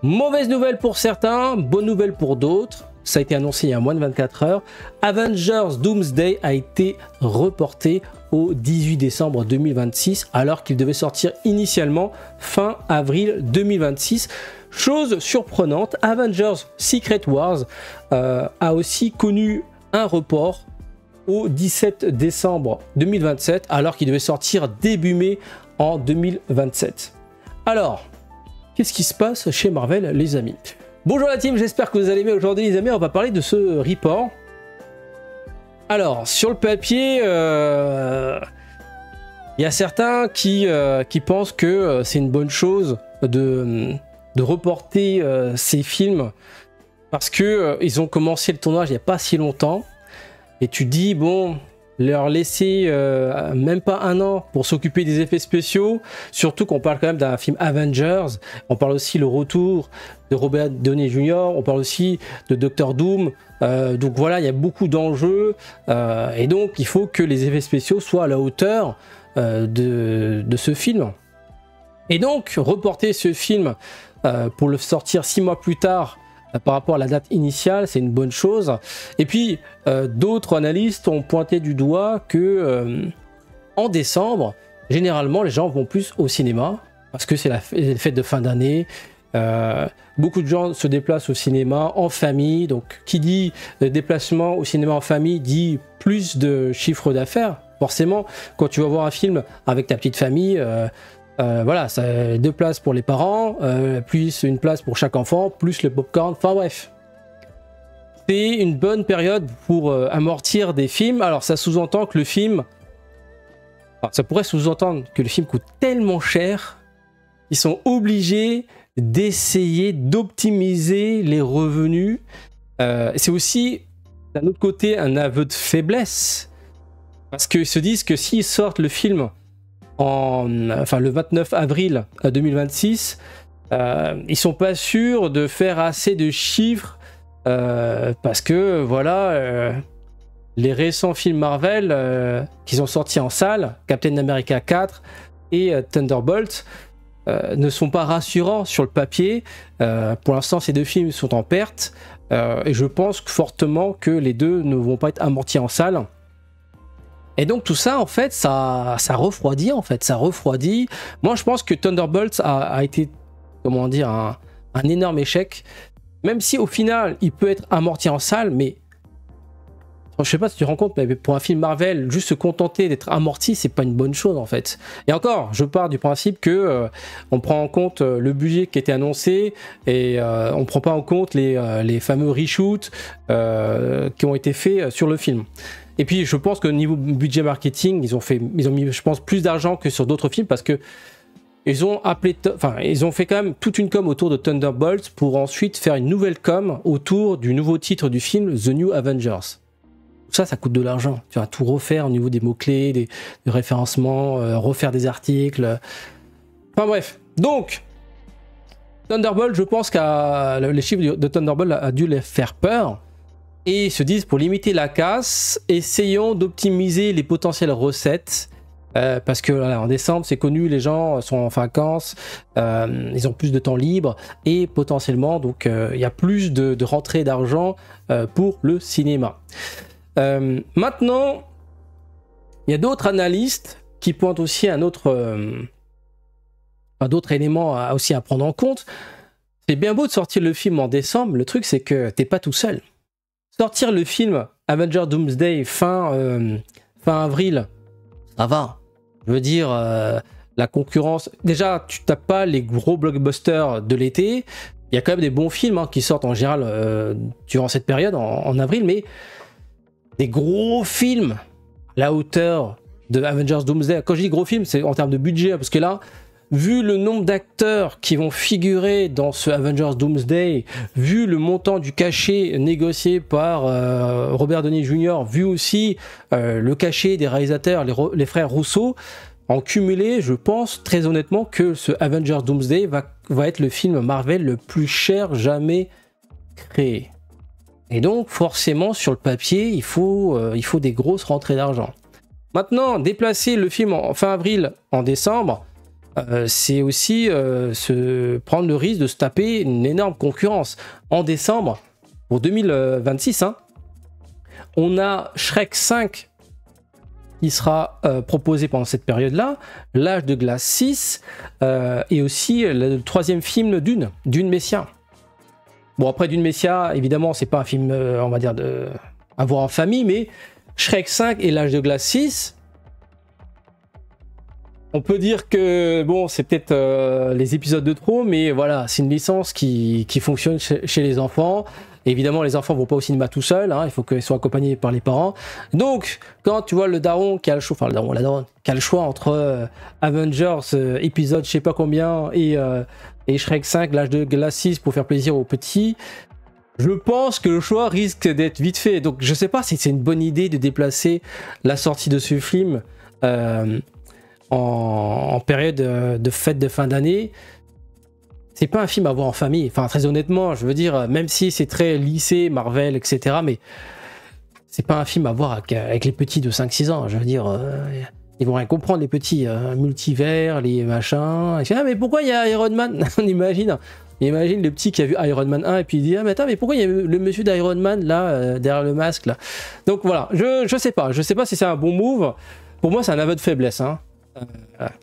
Mauvaise nouvelle pour certains, bonne nouvelle pour d'autres. Ça a été annoncé il y a moins de 24 heures. Avengers Doomsday a été reporté au 18 décembre 2026 alors qu'il devait sortir initialement fin avril 2026. Chose surprenante, Avengers Secret Wars a aussi connu un report au 17 décembre 2027 alors qu'il devait sortir début mai en 2027. Alors, qu'est-ce qui se passe chez Marvel, les amis? Bonjour la team, j'espère que vous allez bien. Aujourd'hui les amis, on va parler de ce report. Alors, sur le papier, il y a certains qui pensent que c'est une bonne chose de reporter ces films parce que ils ont commencé le tournage il n'y a pas si longtemps. Et tu dis, bon, leur laisser même pas un an pour s'occuper des effets spéciaux, surtout qu'on parle quand même d'un film Avengers, on parle aussi le retour de Robert Downey Jr., on parle aussi de Doctor Doom, donc voilà, il y a beaucoup d'enjeux, et donc il faut que les effets spéciaux soient à la hauteur de ce film. Et donc, reporter ce film pour le sortir 6 mois plus tard, par rapport à la date initiale, c'est une bonne chose. Et puis, d'autres analystes ont pointé du doigt que en décembre, généralement, les gens vont plus au cinéma parce que c'est les fêtes de fin d'année. Beaucoup de gens se déplacent au cinéma en famille. Donc, qui dit déplacement au cinéma en famille dit plus de chiffre d'affaires. Forcément, quand tu vas voir un film avec ta petite famille, voilà, ça 2 places pour les parents, plus une place pour chaque enfant, plus le popcorn, enfin bref. C'est une bonne période pour amortir des films. Alors ça sous-entend que le film... Alors, ça pourrait sous-entendre que le film coûte tellement cher, ils sont obligés d'essayer d'optimiser les revenus. C'est aussi, d'un autre côté, un aveu de faiblesse. Parce qu'ils se disent que s'ils sortent le film le 29 avril 2026, ils sont pas sûrs de faire assez de chiffres parce que voilà, les récents films Marvel qui sont sortis en salle, Captain America 4 et Thunderbolt, ne sont pas rassurants sur le papier. Pour l'instant, ces 2 films sont en perte et je pense fortement que les 2 ne vont pas être amortis en salle. Et donc tout ça, en fait, ça refroidit, ça refroidit. Moi, je pense que Thunderbolts a été, comment dire, un énorme échec. Même si au final, il peut être amorti en salle, mais je sais pas si tu te rends compte, mais pour un film Marvel, juste se contenter d'être amorti, c'est pas une bonne chose en fait. Et encore, je pars du principe que on prend en compte le budget qui était annoncé et on prend pas en compte les fameux reshoots qui ont été faits sur le film. Et puis je pense qu'au niveau budget marketing, ils ont mis, je pense, plus d'argent que sur d'autres films parce que ils ont fait quand même toute une com autour de Thunderbolts pour ensuite faire une nouvelle com autour du nouveau titre du film, The New Avengers. Tout ça, ça coûte de l'argent. Tu vas tout refaire au niveau des mots-clés, des référencements, refaire des articles. Enfin bref. Donc, Thunderbolt, je pense que les chiffres de Thunderbolt a dû les faire peur. Et ils se disent, pour limiter la casse, essayons d'optimiser les potentielles recettes. Parce que voilà, en décembre, c'est connu, les gens sont en vacances, ils ont plus de temps libre. Et potentiellement, donc, il y a plus de rentrées d'argent pour le cinéma. Maintenant, il y a d'autres analystes qui pointent aussi à d'autres éléments aussi à prendre en compte. C'est bien beau de sortir le film en décembre, le truc c'est que t'es pas tout seul. Sortir le film Avengers Doomsday fin avril, ça va. Je veux dire, la concurrence... Déjà, tu tapes pas les gros blockbusters de l'été. Il y a quand même des bons films qui sortent en général durant cette période, en avril, mais des gros films à la hauteur de Avengers Doomsday. Quand je dis gros film, c'est en termes de budget, parce que là, vu le nombre d'acteurs qui vont figurer dans ce Avengers Doomsday, vu le montant du cachet négocié par Robert Downey Jr., vu aussi le cachet des réalisateurs, les frères Russo, en cumulé, je pense très honnêtement que ce Avengers Doomsday va être le film Marvel le plus cher jamais créé. Et donc forcément sur le papier, il faut des grosses rentrées d'argent. Maintenant, déplacer le film en fin avril, en décembre, c'est aussi se prendre le risque de se taper une énorme concurrence. En décembre, pour 2026, hein, on a Shrek 5 qui sera proposé pendant cette période-là, L'Âge de Glace 6, et aussi le troisième film Dune Messia. Bon, après Dune Messia, évidemment, c'est pas un film, on va dire, à voir en famille, mais Shrek 5 et L'Âge de Glace 6, on peut dire que, bon, c'est peut-être les épisodes de trop, mais voilà, c'est une licence qui fonctionne chez les enfants. Évidemment, les enfants vont pas au cinéma tout seuls, hein, il faut qu'ils soient accompagnés par les parents. Donc, quand tu vois le daron qui a le choix, enfin le daron, la daronne, qui a le choix entre Avengers, épisode je sais pas combien, et Shrek 5, L'Âge de Glace 6 pour faire plaisir aux petits, je pense que le choix risque d'être vite fait. Donc, je sais pas si c'est une bonne idée de déplacer la sortie de ce film en période de fête de fin d'année. C'est pas un film à voir en famille. Enfin, très honnêtement, je veux dire, même si c'est très lycée, Marvel, etc., mais c'est pas un film à voir avec les petits de 5-6 ans. Je veux dire, ils vont rien comprendre, les petits. Multivers, les machins. Ah, mais pourquoi il y a Iron Man? On imagine le petit qui a vu Iron Man 1 et puis il dit, ah, mais attends, mais pourquoi il y a le monsieur d'Iron Man là, derrière le masque là? Donc voilà, je sais pas si c'est un bon move. Pour moi, c'est un aveu de faiblesse, hein.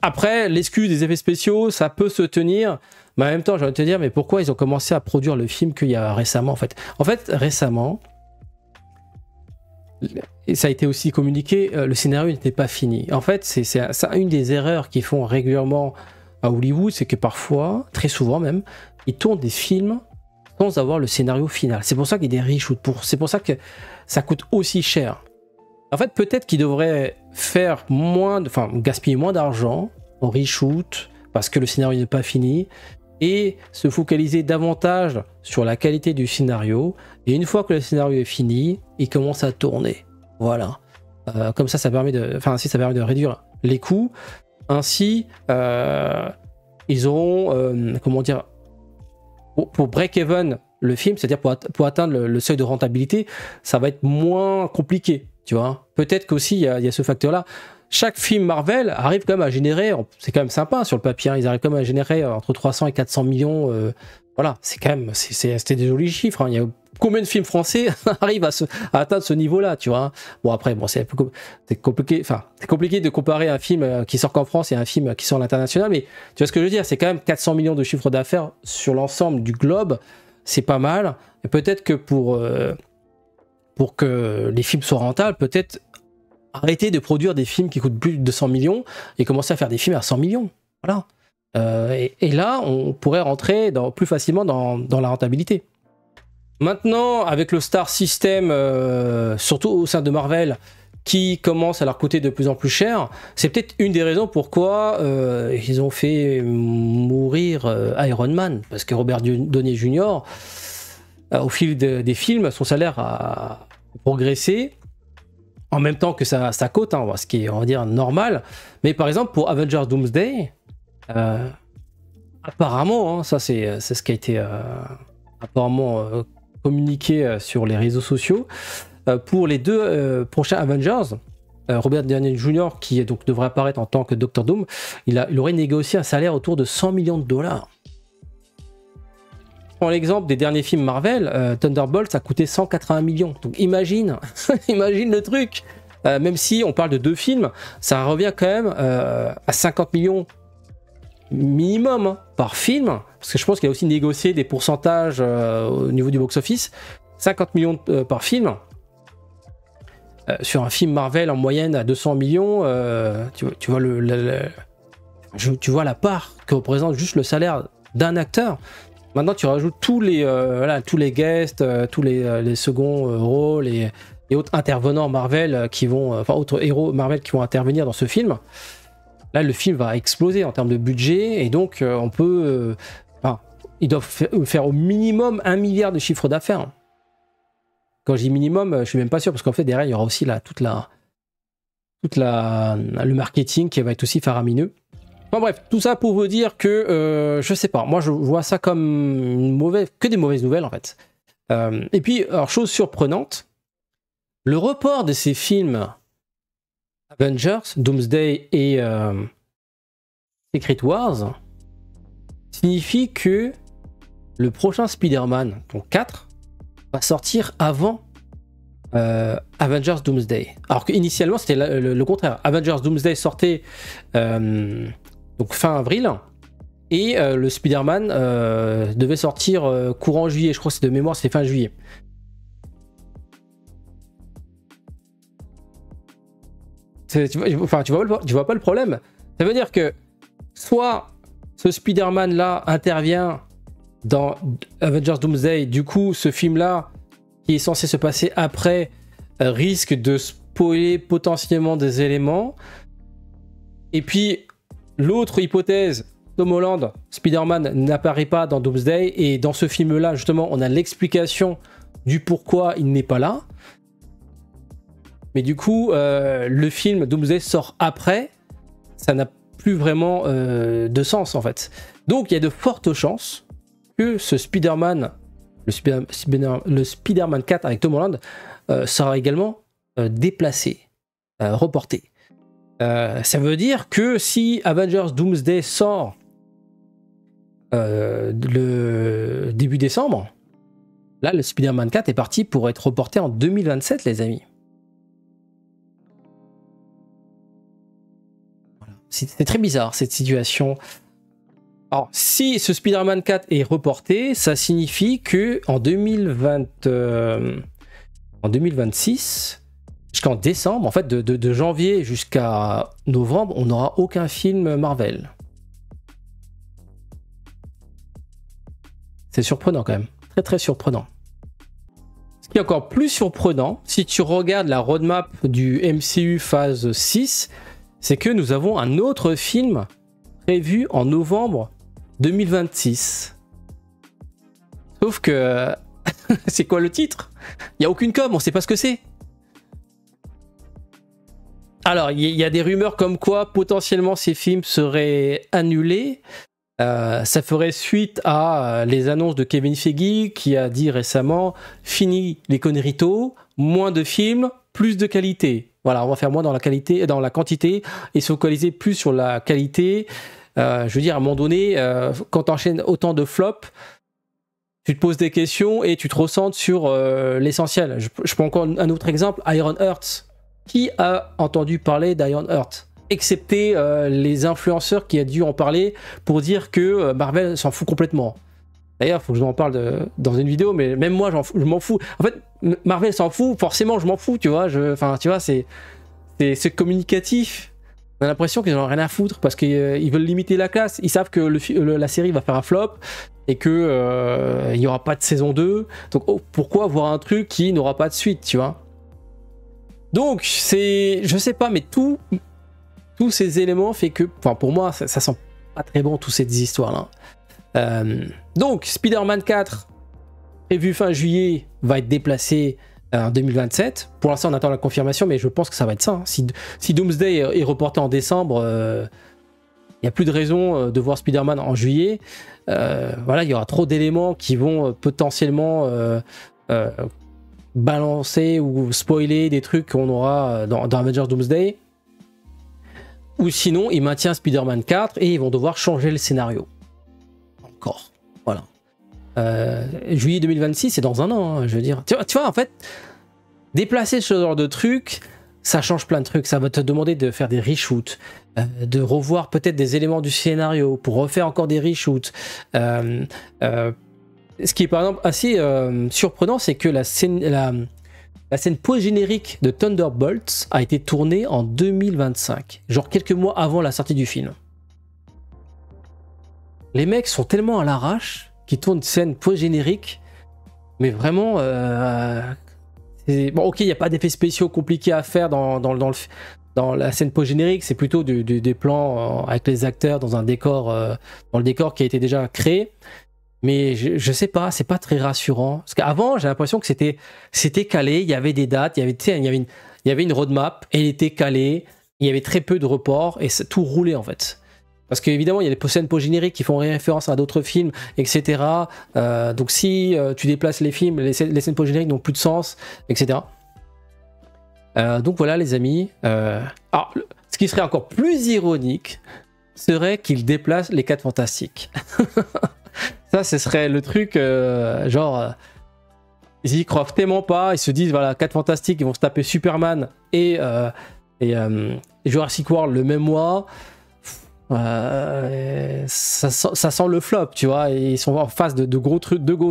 Après, l'excuse des effets spéciaux, ça peut se tenir, mais en même temps, j'ai envie de te dire, mais pourquoi ils ont commencé à produire le film qu'il y a récemment, en fait? En fait, récemment, et ça a été aussi communiqué, le scénario n'était pas fini. En fait, c'est une des erreurs qu'ils font régulièrement à Hollywood, c'est que parfois, très souvent même, ils tournent des films sans avoir le scénario final. C'est pour ça qu'il y a des reshoots, c'est pour ça que ça coûte aussi cher. En fait, peut-être qu'ils devraient gaspiller moins d'argent en reshoot parce que le scénario n'est pas fini et se focaliser davantage sur la qualité du scénario. Et une fois que le scénario est fini, il commence à tourner. Voilà. Comme ça permet de réduire les coûts. Ainsi, ils auront, comment dire, pour break-even le film, c'est-à-dire pour atteindre le seuil de rentabilité, ça va être moins compliqué. Tu vois, peut-être qu'aussi il y a ce facteur-là. Chaque film Marvel arrive quand même à générer, c'est quand même sympa sur le papier, hein, ils arrivent quand même à générer entre 300 et 400 millions. Voilà, c'est quand même, c'était des jolis chiffres. Hein. Il y a combien de films français arrivent à atteindre ce niveau-là, tu vois. Bon après, bon c'est compliqué. Enfin, c'est compliqué de comparer un film qui sort qu'en France et un film qui sort à l'international, mais tu vois ce que je veux dire, c'est quand même 400 millions de chiffre d'affaires sur l'ensemble du globe, c'est pas mal. Et peut-être que pour que les films soient rentables, peut-être arrêter de produire des films qui coûtent plus de 200 millions et commencer à faire des films à 100 millions. Voilà. Et là, on pourrait rentrer plus facilement dans la rentabilité. Maintenant, avec le Star System, surtout au sein de Marvel, qui commence à leur coûter de plus en plus cher, c'est peut-être une des raisons pourquoi ils ont fait mourir Iron Man, parce que Robert Downey Jr., au fil des films, son salaire a progressé en même temps que sa cote, hein, ce qui est, on va dire, normal. Mais par exemple, pour Avengers Doomsday, apparemment, hein, ça c'est ce qui a été apparemment communiqué sur les réseaux sociaux, pour les deux prochains Avengers, Robert Downey Jr., qui donc devrait apparaître en tant que Dr. Doom, il aurait négocié un salaire autour de 100 millions de dollars. Prends l'exemple des derniers films Marvel, Thunderbolt, ça a coûté 180 millions. Donc imagine, imagine le truc. Même si on parle de 2 films, ça revient quand même à 50 millions minimum, hein, par film. Parce que je pense qu'il a aussi négocié des pourcentages au niveau du box-office. 50 millions par film. Sur un film Marvel en moyenne à 200 millions, tu vois tu vois la part que représente juste le salaire d'un acteur. Maintenant, tu rajoutes tous les guests, tous les seconds rôles et autres intervenants Marvel autres héros Marvel qui vont intervenir dans ce film. Là, le film va exploser en termes de budget et donc on peut, ils doivent faire au minimum 1 milliard de chiffre d'affaires. Quand je dis minimum, je suis même pas sûr parce qu'en fait derrière il y aura aussi le marketing qui va être aussi faramineux. Enfin bref, tout ça pour vous dire que je sais pas, moi je vois ça comme que des mauvaises nouvelles en fait. Et puis, alors chose surprenante, le report de ces films Avengers, Doomsday et Secret Wars signifie que le prochain Spider-Man, donc 4, va sortir avant Avengers Doomsday. Alors qu'initialement, c'était le contraire. Avengers Doomsday sortait donc fin avril, et le Spider-Man devait sortir courant juillet. Je crois que c'est de mémoire, c'est fin juillet. Tu vois pas le problème. Ça veut dire que soit ce Spider-Man là intervient dans Avengers Doomsday, du coup ce film là qui est censé se passer après risque de spoiler potentiellement des éléments. Et puis l'autre hypothèse, Tom Holland, Spider-Man n'apparaît pas dans Doomsday, et dans ce film là justement on a l'explication du pourquoi il n'est pas là. Mais du coup, le film Doomsday sort après, ça n'a plus vraiment de sens en fait. Donc il y a de fortes chances que ce Spider-Man, le Spider-Man 4 avec Tom Holland, sera également déplacé, reporté. Ça veut dire que si Avengers Doomsday sort le début décembre, là le Spider-Man 4 est parti pour être reporté en 2027, les amis. C'est très bizarre cette situation. Alors, si ce Spider-Man 4 est reporté, ça signifie que en 2026, jusqu'en décembre, en fait, de janvier jusqu'à novembre, on n'aura aucun film Marvel. C'est surprenant quand même. Très très surprenant. Ce qui est encore plus surprenant, si tu regardes la roadmap du MCU phase 6, c'est que nous avons un autre film prévu en novembre 2026. Sauf que... c'est quoi le titre? Il n'y a aucune com, on ne sait pas ce que c'est. Alors, il y a des rumeurs comme quoi potentiellement ces films seraient annulés. Ça ferait suite à les annonces de Kevin Feige qui a dit récemment « Fini les conneries, moins de films, plus de qualité ». Voilà, on va faire moins dans la qualité, dans la quantité, et se focaliser plus sur la qualité. Je veux dire, à un moment donné, quand tu enchaînes autant de flops, tu te poses des questions et tu te recentres sur l'essentiel. Je prends encore un autre exemple, Iron Heart. Qui a entendu parler d'Iron Heart? Excepté les influenceurs qui a dû en parler pour dire que Marvel s'en fout complètement. D'ailleurs, il faut que je m'en parle dans une vidéo, mais même moi, je m'en fous. En fait, Marvel s'en fout, forcément, je m'en fous, tu vois. Enfin, tu vois, c'est communicatif. On a l'impression qu'ils n'en ont rien à foutre parce qu'ils veulent limiter la classe. Ils savent que la série va faire un flop et qu'il n'y aura pas de saison 2. Donc, pourquoi avoir un truc qui n'aura pas de suite, tu vois? Donc, je sais pas, mais tous ces éléments fait que, enfin, pour moi, ça sent pas très bon, toutes ces histoires-là. Donc, Spider-Man 4, prévu fin juillet, va être déplacé en 2027. Pour l'instant, on attend la confirmation, mais je pense que ça va être ça. Hein. Si Doomsday est reporté en décembre, il n'y a plus de raison de voir Spider-Man en juillet. Voilà, il y aura trop d'éléments qui vont potentiellement balancer ou spoiler des trucs qu'on aura dans Avengers Doomsday. Ou sinon, ils maintiennent Spider-Man 4 et ils vont devoir changer le scénario. Encore. Voilà. Juillet 2026, c'est dans un an, hein, je veux dire. Tu vois, en fait, déplacer ce genre de truc, ça change plein de trucs. Ça va te demander de faire des reshoots, de revoir peut-être des éléments du scénario pour refaire encore des reshoots. Ce qui est par exemple assez surprenant, c'est que la scène post-générique de Thunderbolts a été tournée en 2025, genre quelques mois avant la sortie du film. Les mecs sont tellement à l'arrache qu'ils tournent une scène post-générique, mais vraiment... bon, ok, il n'y a pas d'effets spéciaux compliqués à faire dans la scène post-générique, c'est plutôt des plans avec les acteurs dans un décor, dans le décor qui a été déjà créé. Mais je sais pas, c'est pas très rassurant. Parce qu'avant, j'ai l'impression que c'était calé, il y avait des dates, il y avait une roadmap, elle était calée, il y avait très peu de reports et tout roulait en fait. Parce qu'évidemment, il y a des scènes post-génériques qui font référence à d'autres films, etc. Donc si tu déplaces les films, les scènes post-génériques n'ont plus de sens, etc. Donc voilà les amis. Alors, ce qui serait encore plus ironique, serait qu'ils déplacent les 4 Fantastiques. Ça, ce serait le truc, ils y croient tellement pas, ils se disent, voilà, 4 Fantastiques, ils vont se taper Superman et Jurassic World le même mois. Ça sent le flop, tu vois, et ils sont en face de gros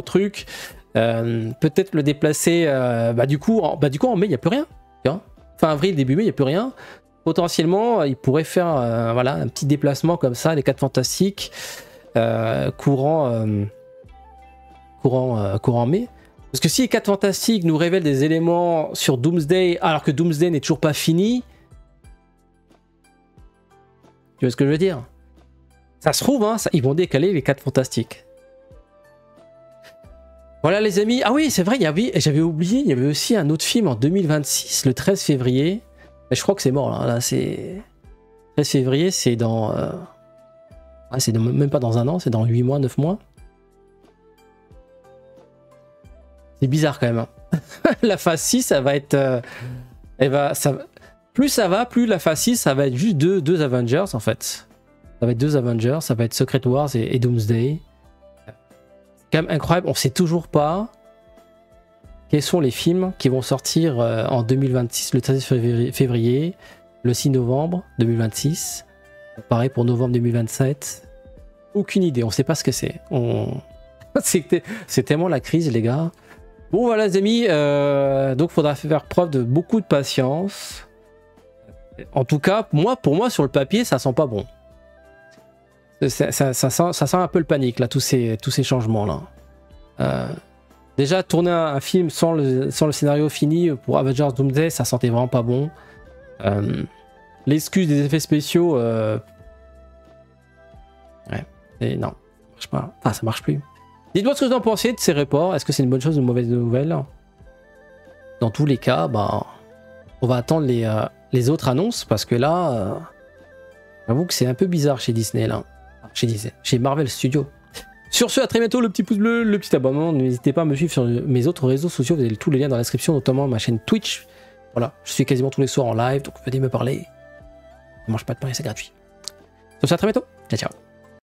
trucs. Peut-être le déplacer, du coup en mai, il n'y a plus rien. Tu vois, fin avril, début mai, il n'y a plus rien. Potentiellement, ils pourraient faire un petit déplacement comme ça, les 4 Fantastiques, courant mai. Parce que si les 4 Fantastiques nous révèlent des éléments sur Doomsday, alors que Doomsday n'est toujours pas fini, tu vois ce que je veux dire? Ça se trouve, ils vont décaler les 4 Fantastiques. Voilà les amis. Ah oui, c'est vrai, j'avais oublié, il y avait aussi un autre film en 2026, le 13 février. Mais je crois que c'est mort là. Là c'est 13 février, c'est dans... même pas dans un an, c'est dans 8 mois, 9 mois. C'est bizarre quand même. La phase 6, ça va être... plus ça va, plus la phase 6, ça va être juste deux Avengers en fait. Ça va être 2 Avengers, ça va être Secret Wars et Doomsday. C'est quand même incroyable, on sait toujours pas quels sont les films qui vont sortir en 2026, le 13 février, le 6 novembre 2026. Pareil pour novembre 2027. Aucune idée, on sait pas ce que c'est. C'est tellement la crise les gars. Bon voilà les amis, donc il faudra faire preuve de beaucoup de patience. En tout cas, pour moi sur le papier, ça sent pas bon. Ça sent un peu le panique là, tous ces changements là. Déjà tourner un film sans le scénario fini pour Avengers Doomsday, ça sentait vraiment pas bon. L'excuse des effets spéciaux, non, ça marche pas. Ah, ça marche plus. Dites-moi ce que vous en pensez de ces reports. Est-ce que c'est une bonne chose ou une mauvaise nouvelle? Dans tous les cas, on va attendre les autres annonces parce que là, j'avoue que c'est un peu bizarre chez Disney là. Chez Marvel Studios. Sur ce, à très bientôt, le petit pouce bleu, le petit abonnement. N'hésitez pas à me suivre sur mes autres réseaux sociaux. Vous avez tous les liens dans la description, notamment ma chaîne Twitch. Voilà, je suis quasiment tous les soirs en live, donc venez me parler. Ne mange pas de pain et c'est gratuit. Sur ce, à très bientôt. Ciao, ciao.